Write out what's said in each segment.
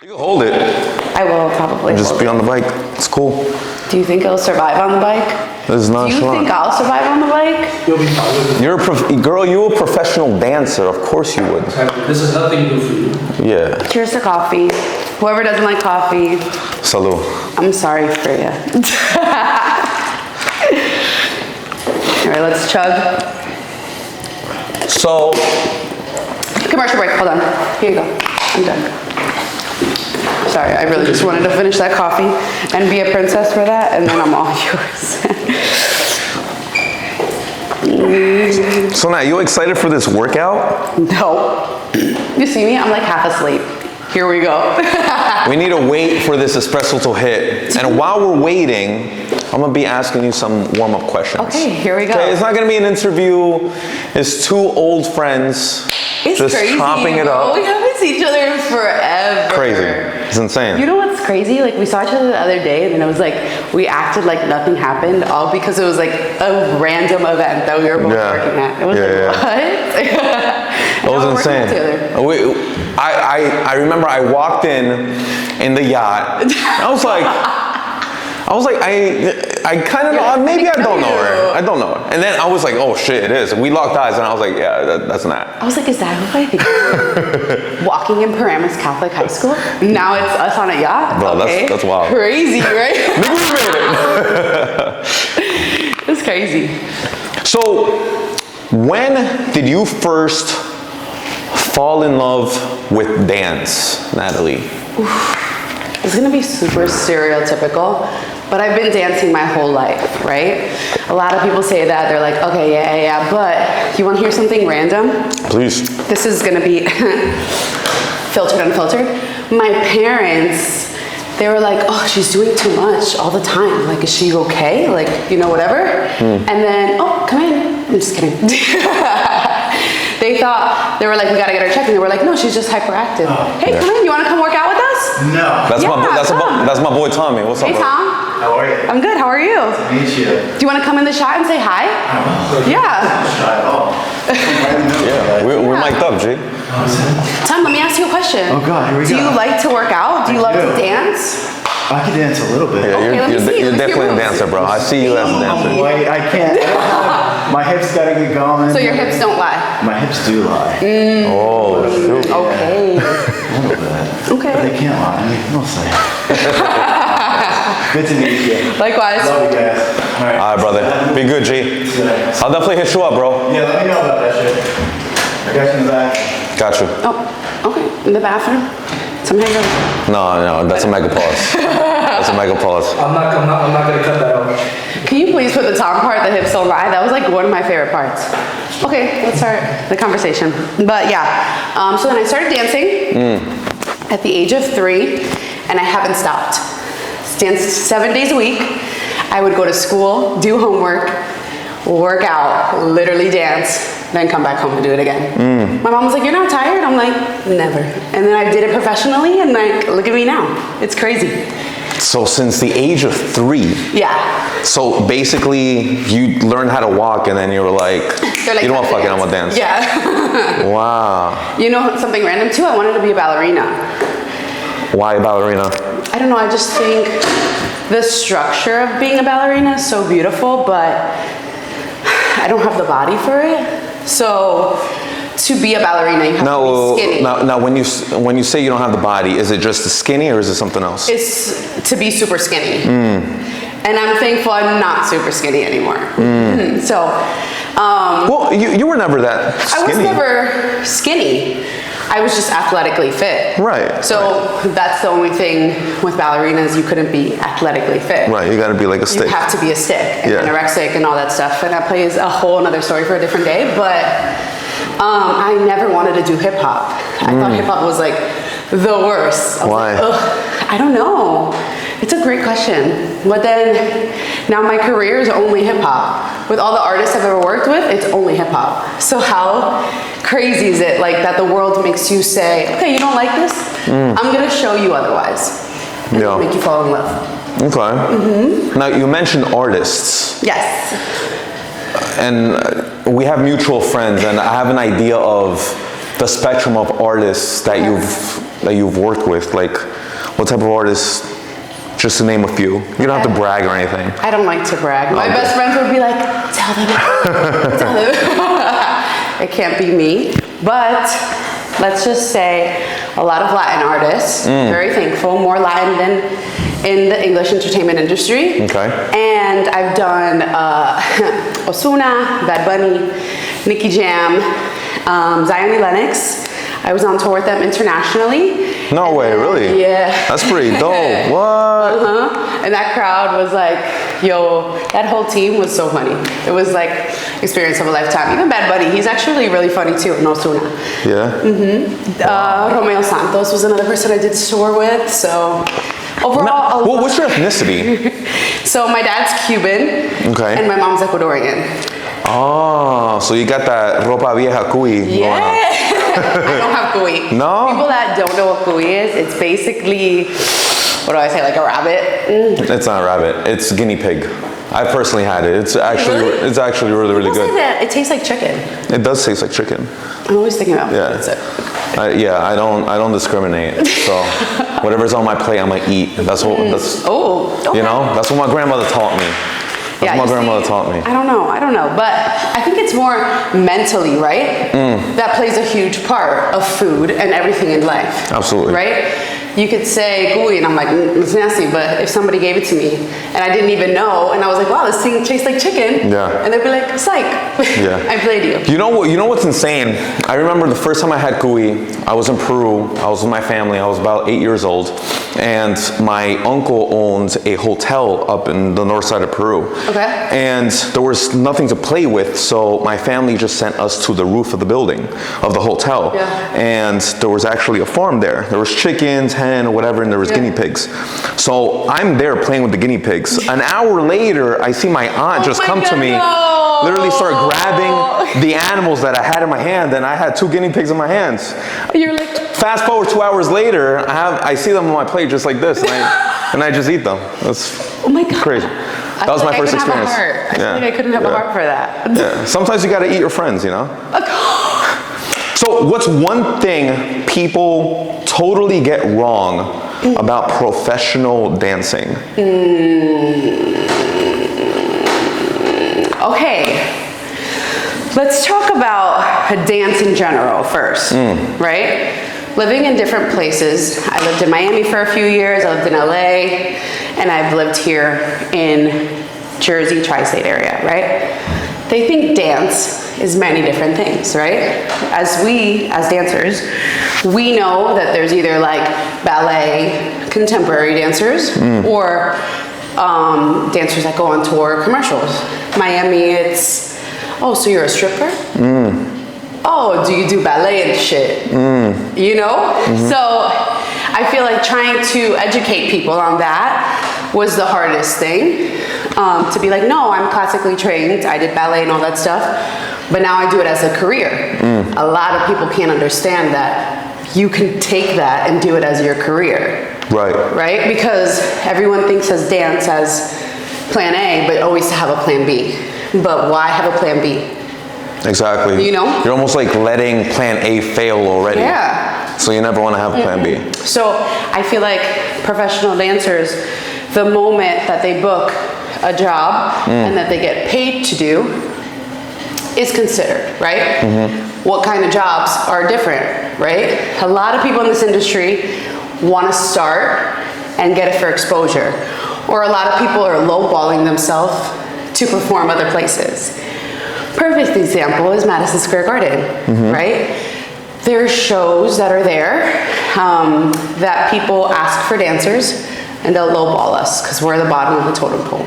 You can hold it. I will probably Just hold be it. on the bike. It's cool. Do you think it'll survive on the bike? This is Do you nonchalant. think I'll survive on the bike? You'll be fine. You're girl, you're a professional dancer. Of course you would. This is nothing new for you. Yeah. Cheers to coffee. Whoever doesn't like coffee, Salud. I'm sorry for you. All right, let's chug. So, Commercial break, hold on. Here you go, I'm done. Sorry, I really just wanted to finish that coffee and be a princess for that, and then I'm all yours. so now you excited for this workout? No. You see me? I'm like half asleep. Here we go. We need to wait for this espresso to hit. And while we're waiting, I'm gonna be asking you some warm-up questions. Okay, here we go. Okay, it's not gonna be an interview. It's two old friends It's just crazy, chopping it bro. up. We haven't seen each other in forever. Crazy. It's insane. You know what's crazy? Like, we saw each other the other day, and then it was like, we acted like nothing happened, all because it was like a random event that we were both working at. It was what? It was insane. I remember I walked in the yacht. I was like, I kind of know, maybe I don't know her. I don't know her. And then I was like, oh shit, it is. We locked eyes, and I was like, yeah, that's not. I was like, is that who I think? Walking in Paramus Catholic High School? Now it's us on a yacht? Bro, okay. that's wild. Crazy, right? Maybe we made it. It's crazy. So, when did you first fall in love with dance, Natalie? It's gonna be super stereotypical, but I've been dancing my whole life, right? A lot of people say that, they're like, okay, yeah, but you wanna hear something random? Please. This is gonna be filtered, unfiltered. My parents, they were like, oh, she's doing too much all the time. Like, is she okay? Like, you know, whatever. And then, oh, come in. I'm just kidding. They thought, they were like, we gotta get her checked. And they were like, no, she's just hyperactive. Hey, come in, you wanna come work out with us? No. That's my boy Tommy. What's up, Hey, bro? Tom. How are you? I'm good, how are you? Nice to meet you. Do you wanna come in the shot and say hi? Yeah. Not at all. Yeah, we're mic'd up, G. Tom, let me ask you a question. Oh God, here we go. Do you like to work out? Do you love to dance? I can dance a little bit. Yeah, Okay, let me see. you're Let's definitely a hear dancer, bro. I see you as a dancer. Oh, I can't. My hips gotta get going. So your hips don't lie? My hips do lie. Oh, shoot. Okay. A little bit. Okay. But they can't lie. I mean, we'll see. Good to meet you. Likewise. Love you guys. All right. All right, brother. Be good, G. I'll definitely hit you up, bro. Yeah, let me know about that shit. I got you in the back. Got you. Oh, okay. In the bathroom? Somehow you're... No, that's a mega pause. That's a mega pause. I'm not gonna cut that out. Can you please put the Tom part, the hips don't lie? That was like one of my favorite parts. Okay, let's start the conversation. But yeah, so then I started dancing at the age of 3, and I haven't stopped. Danced 7 days a week. I would go to school, do homework, work out, literally dance, then come back home and do it again. My mom was like, you're not tired? I'm like, never. And then I did it professionally, and like, look at me now. It's crazy. So since the age of 3. Yeah. So basically, you learned how to walk, and then you were like, They're like, you know what, fuck it, I'm gonna dance. Yeah. Wow. You know something random too? I wanted to be a ballerina. Why a ballerina? I don't know, I just think the structure of being a ballerina is so beautiful, but I don't have the body for it. So to be a ballerina, you have to be skinny. Now, when you say you don't have the body, is it just the skinny or is it something else? It's to be super skinny. And I'm thankful I'm not super skinny anymore. So, well, you were never that skinny. I was never skinny. I was just athletically fit. Right. So that's the only thing with ballerinas, you couldn't be athletically fit. Right, you gotta be like a stick. You have to be a stick and Yeah. anorexic and all that stuff. And that plays a whole another story for a different day. But I never wanted to do hip hop. I thought hip hop was like the worst. I was Why? like, ugh, I don't know. It's a great question. But then now my career is only hip hop. With all the artists I've ever worked with, it's only hip hop. So how crazy is it like that the world makes you say, okay, you don't like this? I'm gonna show you otherwise. And Yeah. make you fall in love. Okay. Now, you mentioned artists. Yes. And we have mutual friends, and I have an idea of the spectrum of artists that you've that you've worked with? Like, what type of artists? Just to name a few. You don't have to brag or anything. I don't like to brag. My best friends would be like, tell them. Tell them. It can't be me. But let's just say a lot of Latin artists, very thankful, more Latin than in the English entertainment industry. Okay. And I've done Ozuna, Bad Bunny, Nicky Jam, Zion Lennox. I was on tour with them internationally. No way, really? Yeah. That's pretty dope. What? And that crowd was like, yo, that whole team was so funny. It was like experience of a lifetime. Even Bad Bunny, he's actually really funny too, no Ozuna. Yeah? Romeo Santos was another person I did tour with, so overall. Well, what's your ethnicity? So my dad's Cuban, Okay. and my mom's Ecuadorian. Oh, so you got that ropa vieja cuy going on. I don't have cuy. No? People that don't know what cuy is, it's basically, what do I say, like a rabbit? It's not a rabbit. It's guinea pig. I personally had it. It's actually Really? it's actually really People say good. that it tastes like chicken. It does taste like chicken. I'm always thinking about Yeah. That's it. I don't discriminate. So whatever's on my plate, I'm gonna eat. That's what Okay. you know. That's what my grandmother taught me. That's what my grandmother taught me. I don't know, but I think it's more mentally, right? That plays a huge part of food and everything in life. Absolutely. Right? You could say gooey, and I'm like, it's nasty, but if somebody gave it to me and I didn't even know, and I was like, wow, this thing tastes like chicken, Yeah. and they'd be like, psych, Yeah. I played you. You know what's insane? I remember the first time I had cuy, I was in Peru, I was with my family, I was about 8 years old, and my uncle owns a hotel up in the north side of Peru. Okay. And there was nothing to play with, so my family just sent us to the roof of the building, of the hotel. Yeah. And there was actually a farm there. There was chickens, hen, or whatever, and there was Yeah. guinea pigs. So I'm there playing with the guinea pigs. An hour later, I see my aunt just my come to God, me, no. literally start grabbing the animals that I had in my hand, and I had 2 guinea pigs in my hands. You're like, Fast forward 2 hours later, I see them on my plate just like this, and I just eat them. That's oh my God. crazy. I That was feel my like first I couldn't have a experience. heart. I feel like I couldn't have a heart for that. Yeah. Sometimes you gotta eat your friends, you know? So what's one thing people totally get wrong about professional dancing? Okay, let's talk about dance in general first, right? Living in different places. I lived in Miami for a few years, I lived in LA, and I've lived here in Jersey, tri-state area, right? They think dance is many different things, right? As dancers, we know that there's either like ballet, contemporary dancers, or dancers that go on tour commercials. Miami, it's, oh, so you're a stripper? Oh, do you do ballet and shit? You know? So I feel like trying to educate people on that was the hardest thing. To be like, no, I'm classically trained, I did ballet and all that stuff, but now I do it as a career. A lot of people can't understand that you can take that and do it as your career. Right. Right? Because everyone thinks as dance as plan A, but always to have a plan B. But why have a plan B? Exactly. You know? You're almost like letting plan A fail already. Yeah. So you never want to have a plan B. So I feel like professional dancers, the moment that they book a job and that they get paid to do is considered, right? What kind of jobs are different, right? A lot of people in this industry want to start and get it for exposure. Or a lot of people are lowballing themselves to perform other places. Perfect example is Madison Square Garden, right? There's shows that are there that people ask for dancers and they'll lowball us because we're the bottom of the totem pole.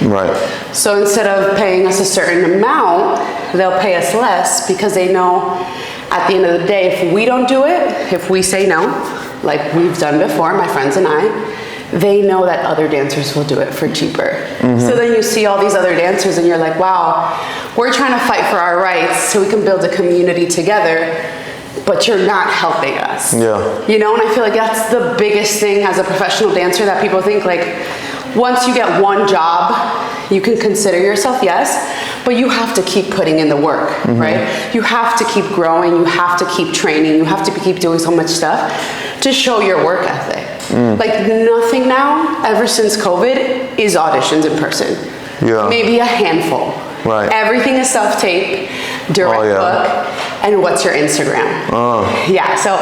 Right. So instead of paying us a certain amount, they'll pay us less because they know at the end of the day, if we don't do it, if we say no, like we've done before, my friends and I, they know that other dancers will do it for cheaper. So then you see all these other dancers and you're like, wow, we're trying to fight for our rights so we can build a community together, but you're not helping us. Yeah. You know, and I feel like that's the biggest thing as a professional dancer that people think like, once you get one job, you can consider yourself, yes, but you have to keep putting in the work, right? You have to keep growing, you have to keep training, you have to keep doing so much stuff to show your work ethic. Like nothing now, ever since COVID, is auditions in person. Yeah. Maybe a handful. Right. Everything is self-tape, direct book, and what's your Instagram? Yeah, so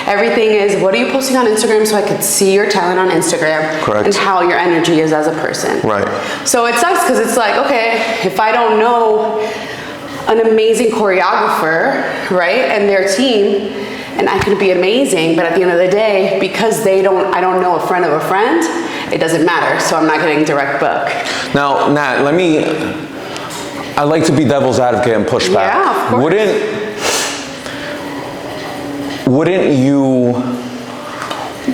everything is, what are you posting on Instagram so I could see your talent on Instagram? Correct. And how your energy is as a person. Right. So it sucks because it's like, okay, if I don't know an amazing choreographer, right, and their team, and I could be amazing, but at the end of the day, because I don't know a friend of a friend, it doesn't matter, so I'm not getting direct book. Now, Nat, I like to be devil's advocate and push back. Yeah, of course. Wouldn't you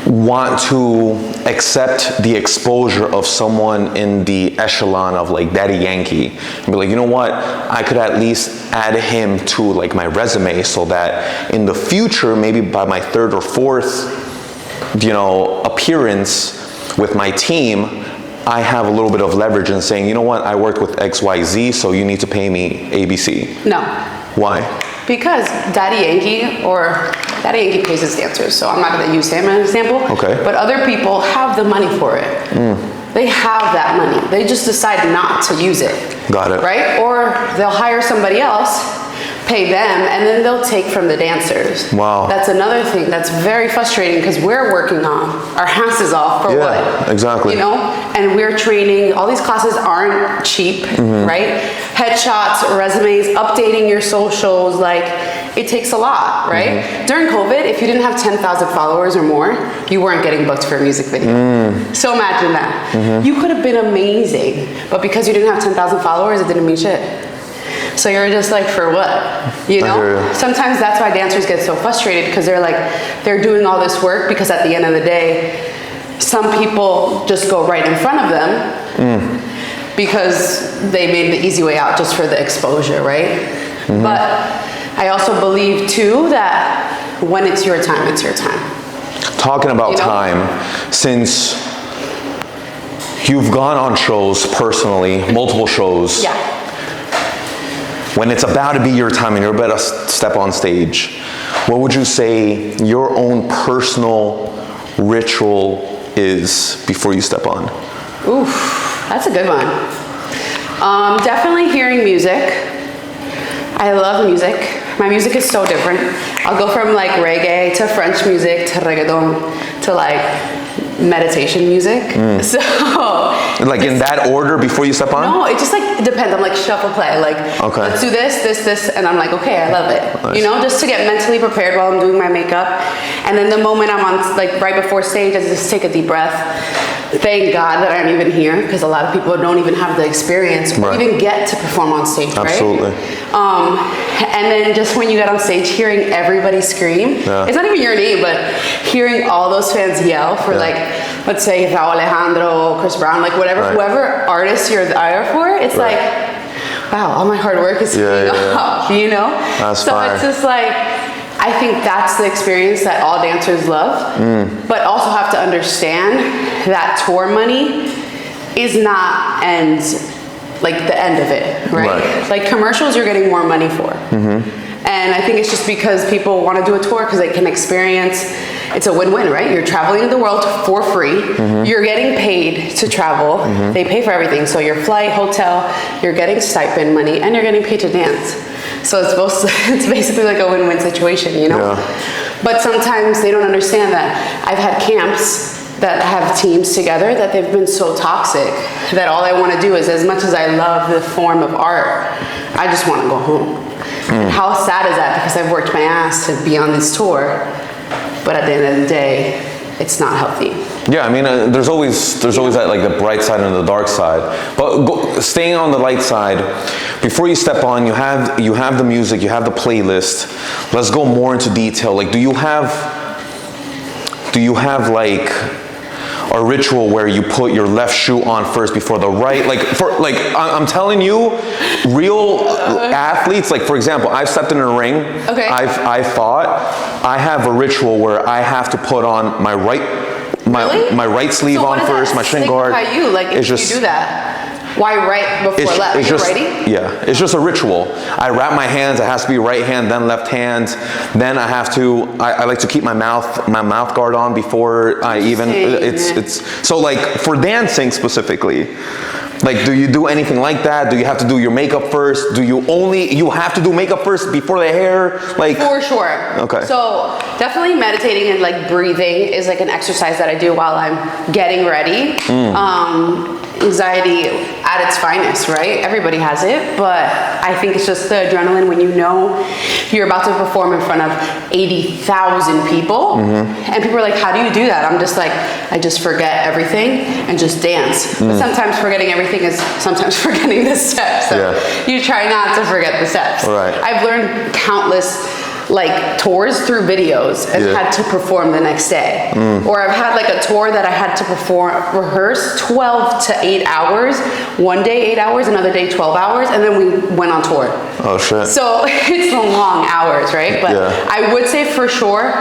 want to accept the exposure of someone in the echelon of like Daddy Yankee and be like, you know what, I could at least add him to like my resume so that in the future, maybe by my third or fourth, appearance with my team, I have a little bit of leverage in saying, you know what, I worked with XYZ, so you need to pay me ABC. No. Why? Because Daddy Yankee pays his dancers, so I'm not going to use him as an example. Okay. But other people have the money for it. They have that money. They just decide not to use it. Got it. Right? Or they'll hire somebody else, pay them, and then they'll take from the dancers. Wow. That's another thing that's very frustrating because we're working on our asses off for what? Yeah, exactly. And we're training. All these classes aren't cheap, right? Headshots, resumes, updating your socials, like it takes a lot, right? During COVID, if you didn't have 10,000 followers or more, you weren't getting booked for a music video. So imagine that. You could have been amazing, but because you didn't have 10,000 followers, it didn't mean shit. So you're just like, for what? Sometimes that's why dancers get so frustrated because they're doing all this work because at the end of the day, some people just go right in front of them because they made the easy way out just for the exposure, right? But I also believe too that when it's your time, it's your time. Talking about time, since you've gone on shows personally, multiple shows. Yeah. When it's about to be your time and you're about to step on stage, what would you say your own personal ritual is before you step on? Oof, that's a good one. Definitely hearing music. I love music. My music is so different. I'll go from like reggae to French music to reggaeton to like meditation music. So like in that order before you step on? No, it just like depends. I'm like shuffle play, like let's do this, and I'm like, okay, I love it. Nice. Just to get mentally prepared while I'm doing my makeup. And then the moment I'm on, like right before stage, I just take a deep breath. Thank God that I'm even here, because a lot of people don't even have the experience or even get to perform on stage, Absolutely. right? And then just when you get on stage, hearing everybody scream, it's not even your name, but hearing all those fans yell for like, let's say Raul Alejandro, Chris Brown, like whatever, whoever artist you're there for, it's like, wow, all my hard work is paying off, That's so fire. it's just like, I think that's the experience that all dancers love, but also have to understand that tour money is not like the end of it, right? Like commercials, you're getting more money for. And I think it's just because people want to do a tour because they can experience, it's a win-win, right? You're traveling the world for free. You're getting paid to travel. They pay for everything. So your flight, hotel, you're getting stipend money, and you're getting paid to dance. So it's basically like a win-win situation, But sometimes they don't understand that. I've had camps that have teams together that they've been so toxic that all I want to do is, as much as I love the form of art, I just want to go home. And how sad is that? Because I've worked my ass to be on this tour, but at the end of the day, it's not healthy. Yeah, I mean, there's always that like the bright side and the dark side. But staying on the light side, before you step on, you have the music, you have the playlist. Let's go more into detail. Like, do you have like a ritual where you put your left shoe on first before the right? I'm telling you, real athletes, like for example, I've stepped in a ring. Okay. I've fought. I have a ritual where I have to put on my right sleeve on first, my shin guard. How you like if it's just, you do that? Why right before left? It's You're just, righty? yeah, it's just a ritual. I wrap my hands. It has to be right hand, then left hand. Then I have to. I like to keep my mouth guard on before I even. It's so like for dancing specifically. Like, do you do anything like that? Do you have to do your makeup first? Do you have to do makeup first before the hair? Like, for sure. Okay. So definitely meditating and like breathing is like an exercise that I do while I'm getting ready. Anxiety at its finest, right? Everybody has it, but I think it's just the adrenaline when you know you're about to perform in front of 80,000 people, and people are like, how do you do that? I'm just like, I just forget everything and just dance. But sometimes forgetting everything is sometimes forgetting the steps. So you try not to forget the steps. Right. I've learned countless like tours through videos and had to perform the next day. Or I've had like a tour that I had to rehearse 12 to 8 hours. One day 8 hours, another day 12 hours, and then we went on tour. Oh shit. So it's the long hours, right? But I would say for sure,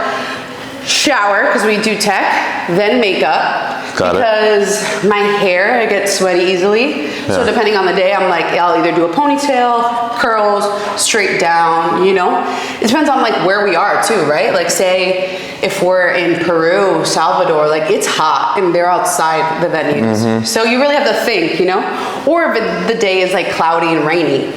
shower, because we do tech, then makeup. Because my hair, I get sweaty easily. So depending on the day, I'm like, I'll either do a ponytail, curls, straight down, you know? It depends on like where we are too, right? Like say, if we're in Peru, Salvador, like it's hot and they're outside the venues. So you really have to think, you know? Or if the day is like cloudy and rainy,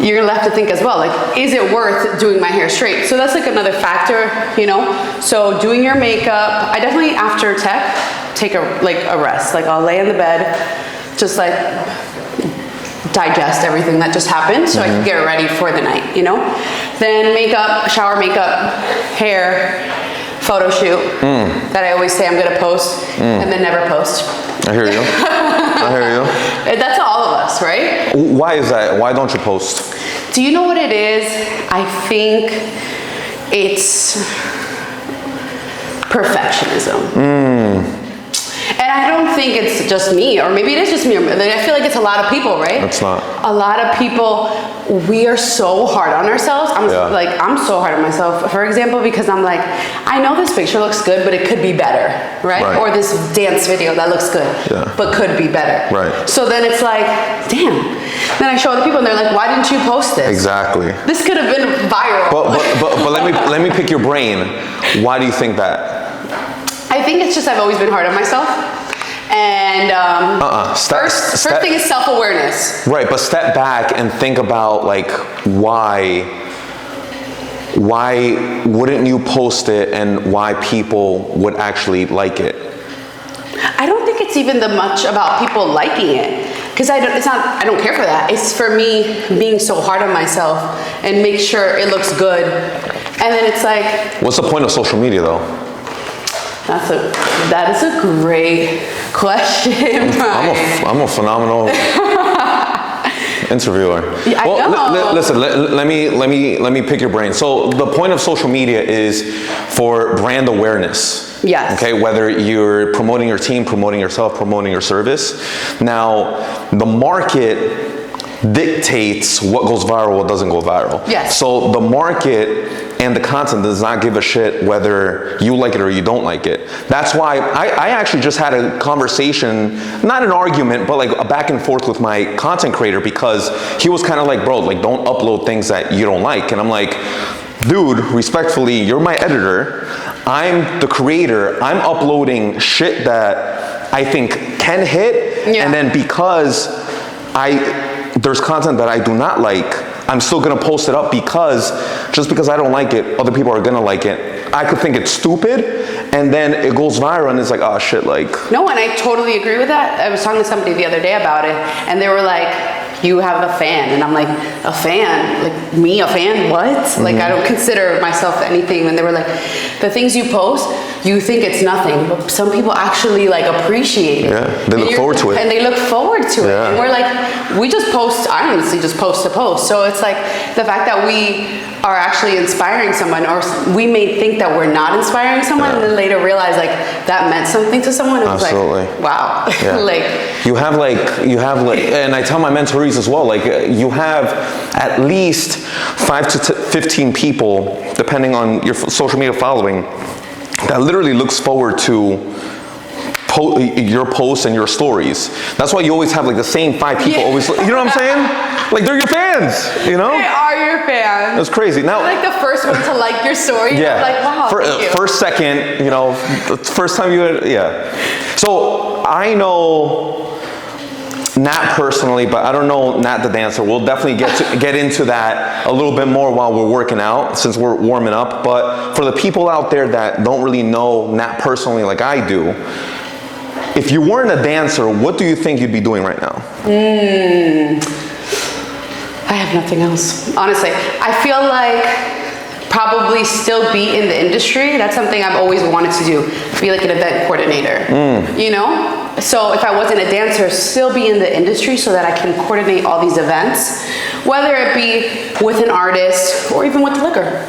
you're gonna have to think as well, like, is it worth doing my hair straight? So that's like another factor, you know? So doing your makeup, I definitely after tech, take a rest. Like I'll lay in the bed, just like digest everything that just happened so I can get ready for the night, you know? Then makeup, shower makeup, hair, photo shoot that I always say I'm gonna post and then never post. I hear you. I hear you. That's all of us, right? Why is that? Why don't you post? Do you know what it is? I think it's perfectionism. And I don't think it's just me, or maybe it is just me. I feel like it's a lot of people, right? It's not. A lot of people, we are so hard on ourselves. I'm so hard on myself, for example, because I'm like, I know this picture looks good, but it could be better, right? Or this dance video that looks good, but could be better. Right. So then it's like, damn. Then I show other people and they're like, why didn't you post this? Exactly. This could have been viral. But let me pick your brain. Why do you think that? I think it's just I've always been hard on myself. And first thing is self-awareness. Right, but step back and think about like why wouldn't you post it and why people would actually like it? I don't think it's even much about people liking it. Because I don't care for that. It's for me being so hard on myself and make sure it looks good. And then it's like, what's the point of social media though? That is a great question, Brian. I'm a phenomenal interviewer. Listen, let me pick your brain. So the point of social media is for brand awareness. Yes. Okay, whether you're promoting your team, promoting yourself, promoting your service. Now, the market dictates what goes viral, what doesn't go viral. Yes. So the market and the content does not give a shit whether you like it or you don't like it. That's why I actually just had a conversation, not an argument, but like a back and forth with my content creator, because he was kind of like, bro, like don't upload things that you don't like. And I'm like, dude, respectfully, you're my editor. I'm the creator. I'm uploading shit that I think can hit. And then because there's content that I do not like, I'm still gonna post it up because just because I don't like it, other people are gonna like it. I could think it's stupid, and then it goes viral, and it's like, oh shit, like. No, and I totally agree with that. I was talking to somebody the other day about it, and they were like, you have a fan. And I'm like, a fan? Like, me, a fan? What? Like, I don't consider myself anything. And they were like, the things you post, you think it's nothing, but some people actually like appreciate it. Yeah, they look forward to it. And they look forward to it. And we're like, we just post, I honestly just post to post. So it's like the fact that we are actually inspiring someone, or we may think that we're not inspiring someone, and then later realize like that meant something to someone. It was Absolutely. Like, wow. You have like, and I tell my mentorees as well, like you have at least 5 to 15 people, depending on your social media following, that literally looks forward to your posts and your stories. That's why you always have like the same 5 people always, you know what I'm saying? Like they're your fans, you know? They are your fans. It's crazy. Now, They're like the first one to like your story. yeah. Like, wow, thank you. First, second, you know, the first time So I know Nat personally, but I don't know Nat the dancer. We'll definitely get into that a little bit more while we're working out, since we're warming up. But for the people out there that don't really know Nat personally like I do, if you weren't a dancer, what do you think you'd be doing right now? I have nothing else. Honestly, I feel like probably still be in the industry. That's something I've always wanted to do. Be like an event coordinator, you know? So if I wasn't a dancer, still be in the industry so that I can coordinate all these events, whether it be with an artist or even with liquor.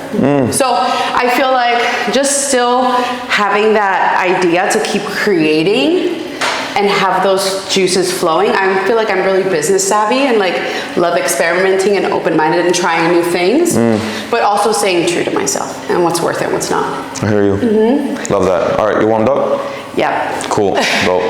So I feel like just still having that idea to keep creating and have those juices flowing. I feel like I'm really business savvy and like love experimenting and open-minded and trying new things, but also staying true to myself and what's worth it and what's not. I hear you. Love that. All right, you warmed up? Yeah. Cool. Dope.